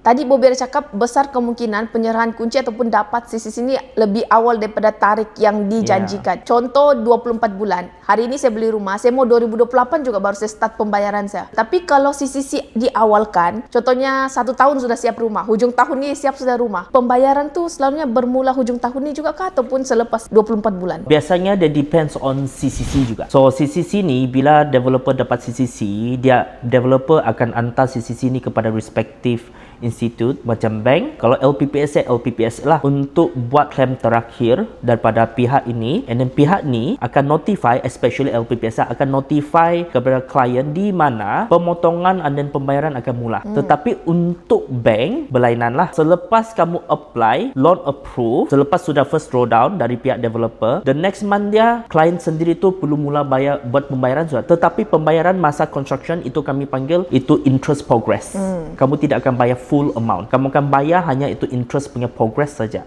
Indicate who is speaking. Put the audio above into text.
Speaker 1: Tadi Bobby ada cakap besar kemungkinan penyerahan kunci ataupun dapat CCC ini lebih awal daripada tarikh yang dijanjikan. Contoh 24 bulan. Hari ini saya beli rumah, saya mau 2028 juga baru saya start pembayaran saya. Tapi kalau CCC diawalkan, contohnya 1 tahun sudah siap rumah, hujung tahun ini siap sudah rumah. Pembayaran tu selalunya bermula hujung tahun ini juga kah ataupun selepas 24 bulan?
Speaker 2: Biasanya dia depends on CCC juga. So CCC ni bila developer dapat CCC, developer akan hantar CCC ni kepada respective institute macam bank. Kalau LPPS LPPS lah untuk buat klaim terakhir daripada pihak ini, and then pihak ni akan notify, especially LPPS akan notify kepada klien di mana pemotongan dan pembayaran akan mula. Tetapi untuk bank berlainan lah. Selepas kamu apply, loan approve, selepas sudah first drawdown dari pihak developer, the next month dia klien sendiri tu perlu mula bayar buat pembayaran sudah. Tetapi pembayaran masa construction itu kami panggil itu interest progress. Kamu tidak akan bayar full amount. Kamu akan bayar hanya itu interest punya progress saja.